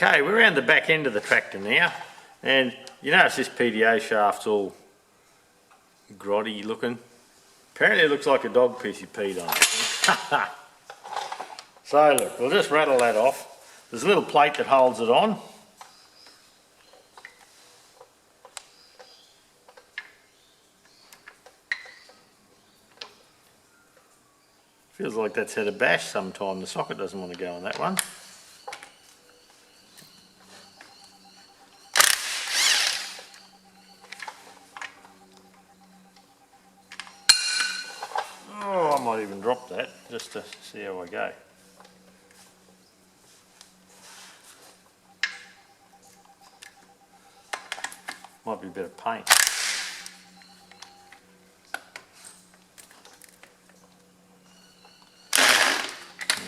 Okay, we're around the back end of the tractor now, and you notice this PTO shaft's all grotty looking. Apparently it looks like a dog piss you peed on it. So look, we'll just rattle that off. There's a little plate that holds it on. Feels like that's had a bash sometime. The socket doesn't want to go on that one. Oh, I might even drop that just to see how I go. Might be a bit of paint.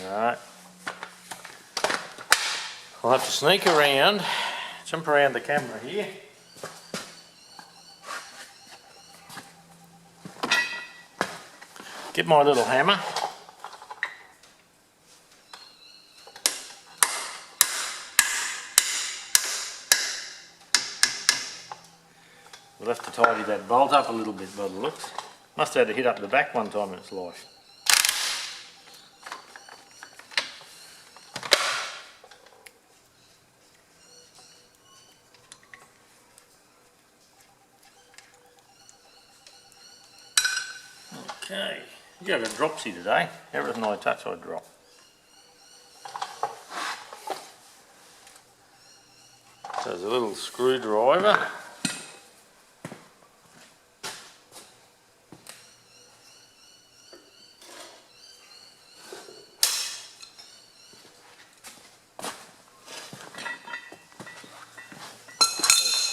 Alright. I'll have to sneak around, jump around the camera here. Get my little hammer. We'll have to tidy that bolt up a little bit by the looks. Must have had to hit up the back one time in its life. Okay, you got a dropsy today. Everything I touch I drop. So there's a little screwdriver.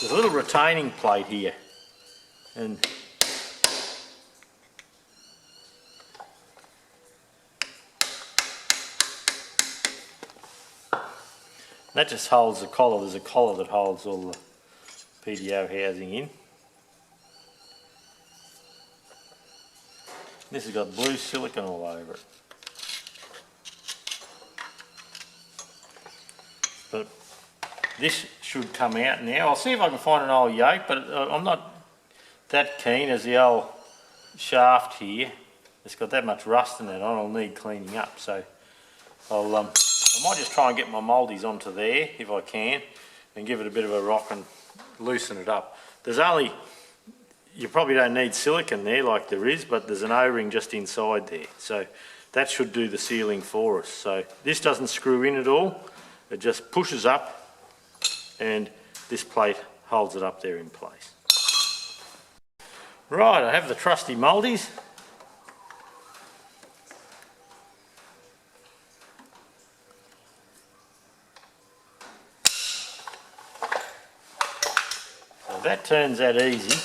There's a little retaining plate here, and that just holds the collar. There's a collar that holds all the PTO housing in. This has got blue silicone all over it. But this should come out now. I'll see if I can find an old yoke, but I'm not that keen as the old shaft here. It's got that much rust in it on, it'll need cleaning up. So I might just try and get my mouldies onto there if I can, and give it a bit of a rock and loosen it up. You probably don't need silicone there like there is, but there's an O-ring just inside there. So that should do the sealing for us. So this doesn't screw in at all. It just pushes up, and this plate holds it up there in place. Right, I have the trusty mouldies. So that turns out easy.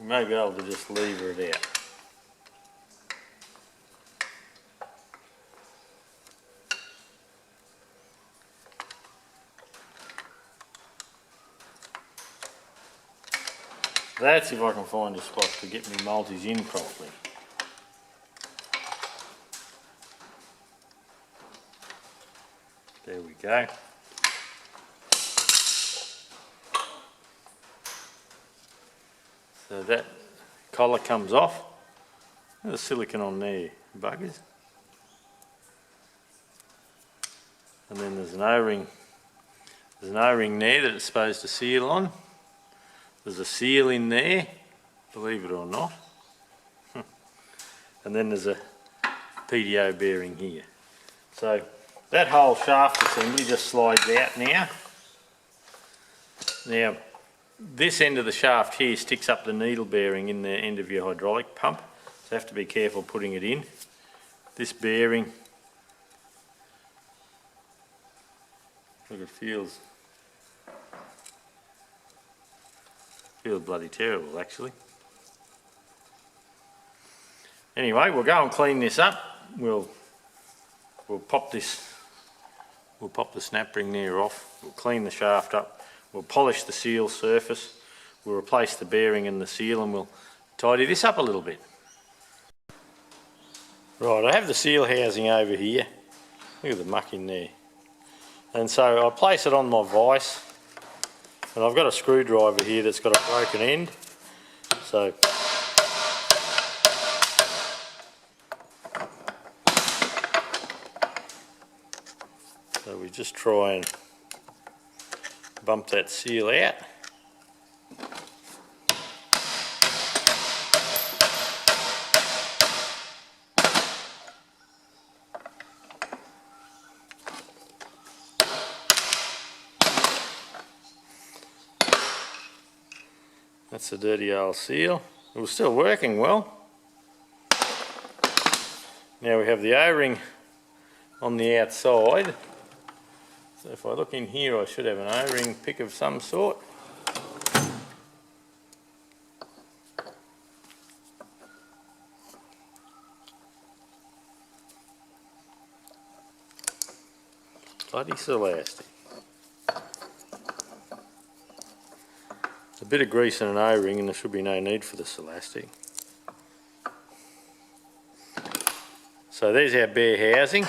You may be able to just lever it out. That's if I can find a spot to get my multis in properly. There we go. So that collar comes off. There's silicone on there, buggers. And then there's an O-ring. There's an O-ring there that it's supposed to seal on. There's a seal in there, believe it or not. And then there's a PTO bearing here. So that whole shaft assembly just slides out now. Now, this end of the shaft here sticks up the needle bearing in the end of your hydraulic pump. So you have to be careful putting it in. This bearing, look, it feels bloody terrible actually. Anyway, we'll go and clean this up. We'll pop the snap ring there off. We'll clean the shaft up. We'll polish the seal surface. We'll replace the bearing and the seal, and we'll tidy this up a little bit. Right, I have the seal housing over here. Look at the muck in there. And so I place it on my vise, and I've got a screwdriver here that's got a broken end. So we just try and bump that seal out. That's a dirty old seal. It was still working well. Now we have the O-ring on the outside. So if I look in here, I should have an O-ring pick of some sort. Bloody Celastic. A bit of grease and an O-ring and there should be no need for the Celastic. So there's our bare housing.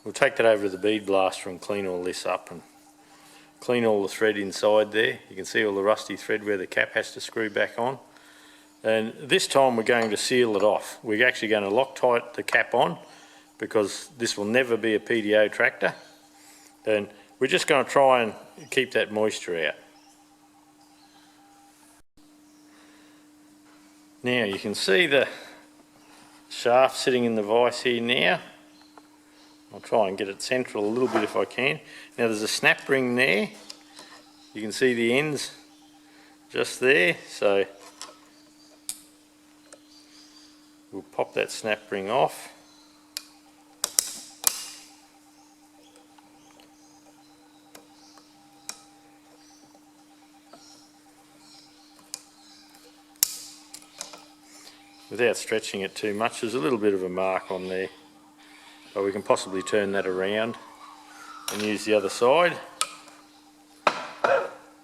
We'll take that over to the bead blaster and clean all this up and clean all the thread inside there. You can see all the rusty thread where the cap has to screw back on. And this time we're going to seal it off. We're actually going to Loctite the cap on because this will never be a PTO tractor. And we're just going to try and keep that moisture out. Now you can see the shaft sitting in the vise here now. I'll try and get it central a little bit if I can. Now there's a snap ring there. You can see the ends just there. So we'll pop that snap ring off. Without stretching it too much, there's a little bit of a mark on there, but we can possibly turn that around and use the other side.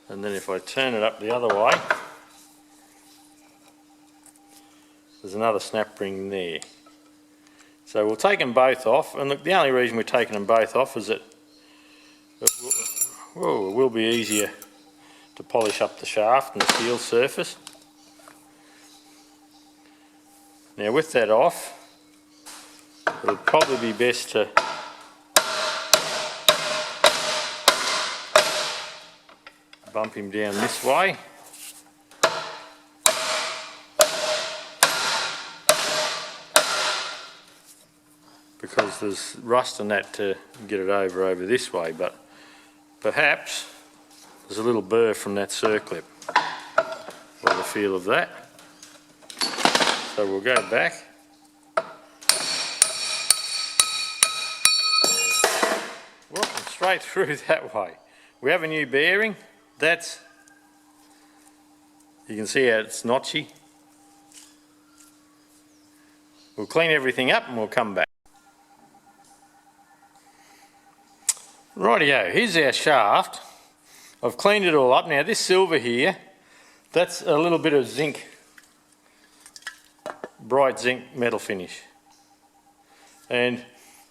And then if I turn it up the other way, there's another snap ring there. So we'll take them both off, and look, the only reason we're taking them both off is that it will be easier to polish up the shaft and the seal surface. Now with that off, it'll probably be best to bump him down this way. Because there's rust in that to get it over this way, but perhaps there's a little burr from that circlip. By the feel of that. So we'll go back. Walking straight through that way. We have a new bearing. That's, you can see how it's notchy. We'll clean everything up and we'll come back. Rightio, here's our shaft. I've cleaned it all up. Now this silver here, that's a little bit of zinc. Bright zinc metal finish, and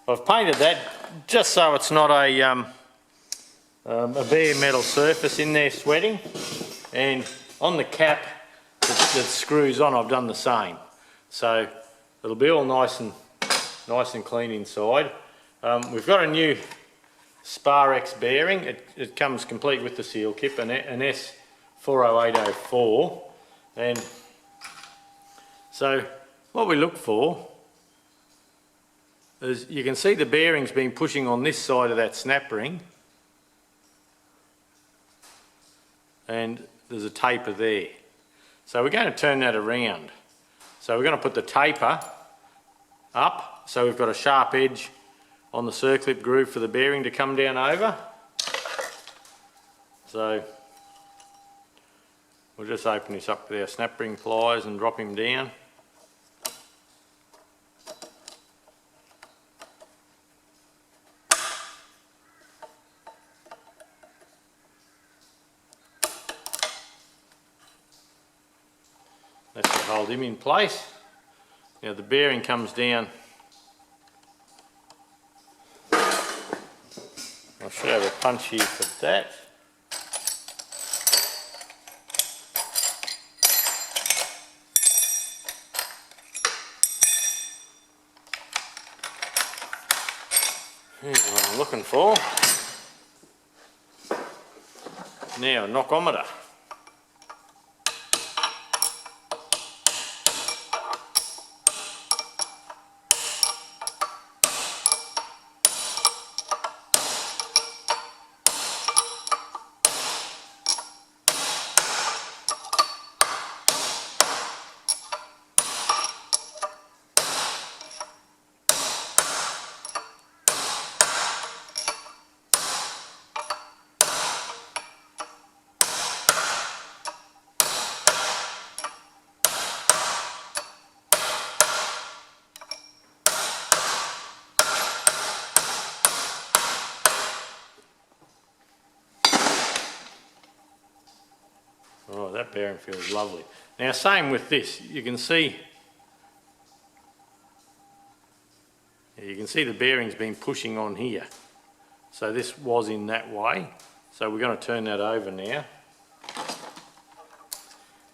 I've painted that just so it's not a bare metal surface in there sweating, and on the cap that screws on I've done the same, so it'll be all nice and clean inside. We've got a new Sparex bearing. It comes complete with the seal kit, an S40804, and so what we look for is, you can see the bearing's been pushing on this side of that snap ring, and there's a taper there. So we're going to turn that around. So we're going to put the taper up, so we've got a sharp edge on the circlip groove for the bearing to come down over. So we'll just open this up with our snap ring pliers and drop him down. That should hold him in place. Now the bearing comes down. I should have a punch here for that. Here's what I'm looking for. Now, knockometer. Oh, that bearing feels lovely. Now, same with this. You can see the bearing's been pushing on here. So this was in that way. So we're going to turn that over now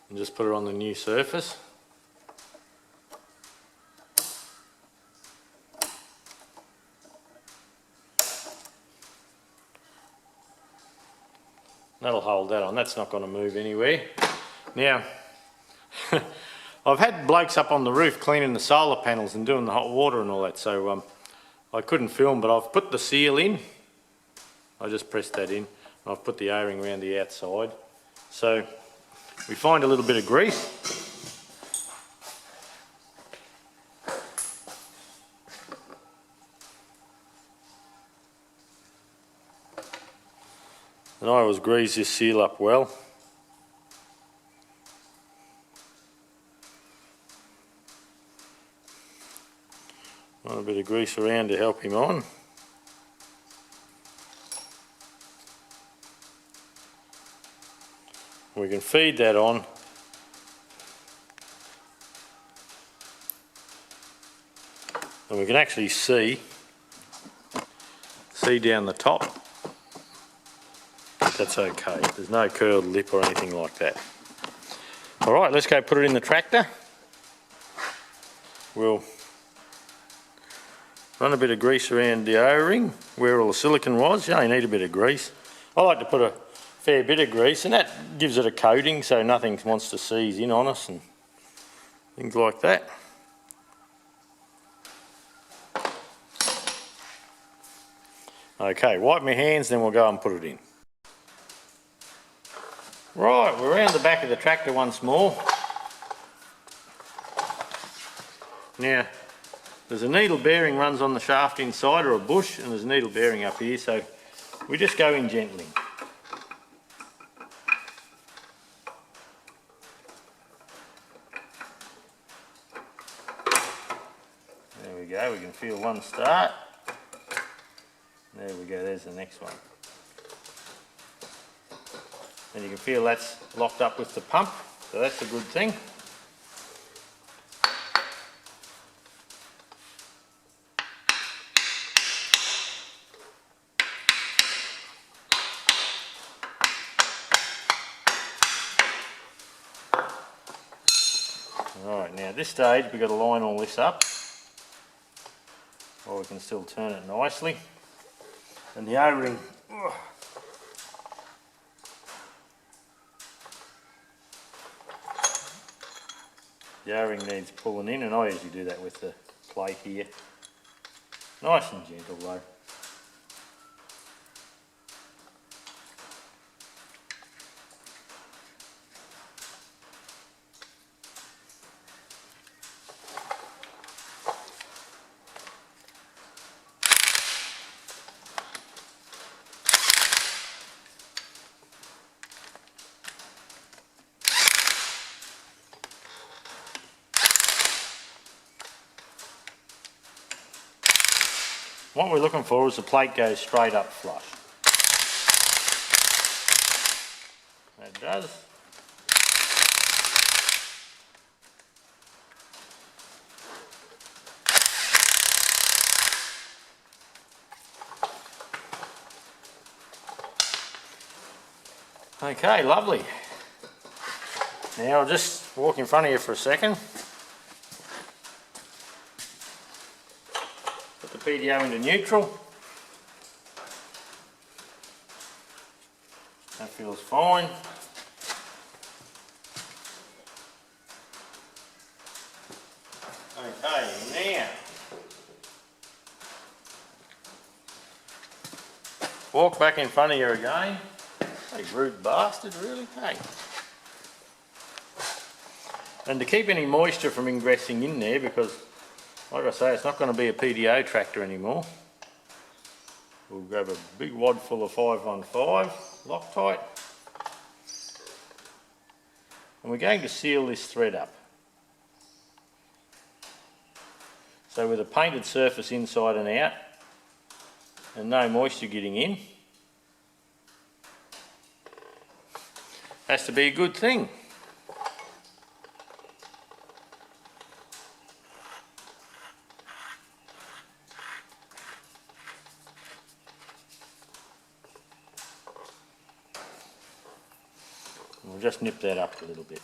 and just put it on the new surface. That'll hold that on, that's not going to move anywhere. Now, I've had blokes up on the roof cleaning the solar panels and doing the hot water and all that, so I couldn't film, but I've put the seal in. I just pressed that in, and I've put the O-ring around the outside. So, we find a little bit of grease. And I always grease this seal up well. Want a bit of grease around to help him on. We can feed that on. And we can actually see down the top. That's okay. There's no curled lip or anything like that. All right, let's go put it in the tractor. We'll run a bit of grease around the O-ring where all the silicone was. You only need a bit of grease. I like to put a fair bit of grease, and that gives it a coating so nothing wants to seize in on us and things like that. Okay, wipe my hands, then we'll go and put it in. Right, we're around the back of the tractor once more. Now, there's a needle bearing runs on the shaft inside, or a bush, and there's a needle bearing up here, so we just go in gently. There we go, we can feel one start. There we go, there's the next one. And you can feel that's locked up with the pump, so that's a good thing. Alright, now at this stage we've got to line all this up, or we can still turn it nicely. And the O-ring, the O-ring needs pulling in, and I usually do that with the plate here. Nice and gentle though. What we're looking for is the plate goes straight up flush. That does. Okay, lovely. Now I'll just walk in front of you for a second. Put the PTO into neutral. That feels fine. Okay, now walk back in front of you again. Hey, rude bastard, really? Hey. And to keep any moisture from ingressing in there, because like I say, it's not going to be a PTO tractor anymore. We'll grab a big wad full of 515 Loctite. And we're going to seal this thread up. So with a painted surface inside and out, and no moisture getting in, has to be a good thing. We'll just nip that up a little bit.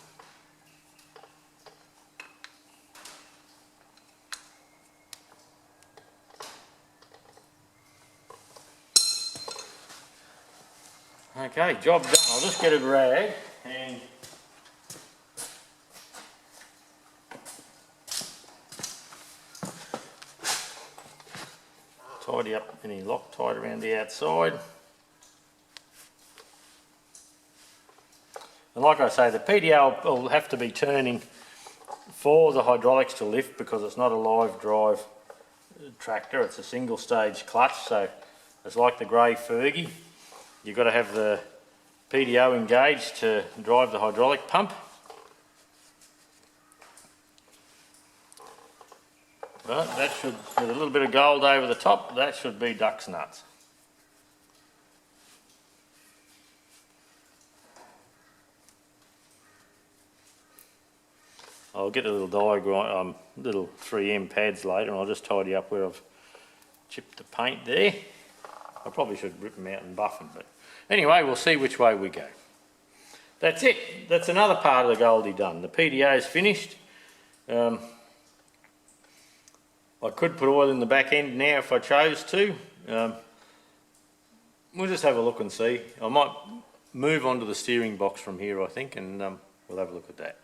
Okay, job done. I'll just get a rag and tidy up any Loctite around the outside. And like I say, the PTO will have to be turning for the hydraulics to lift because it's not a live drive tractor, it's a single stage clutch, so it's like the grey Fergie. You've got to have the PTO engaged to drive the hydraulic pump. But that should, with a little bit of gold over the top, that should be duck's nuts. I'll get a little diagram, little 3M pads later, and I'll just tidy up where I've chipped the paint there. I probably should rip them out and buff them, but anyway, we'll see which way we go. That's it. That's another part of the Goldie done. The PTO is finished. I could put oil in the back end now if I chose to. We'll just have a look and see. I might move on to the steering box from here, I think, and we'll have a look at that.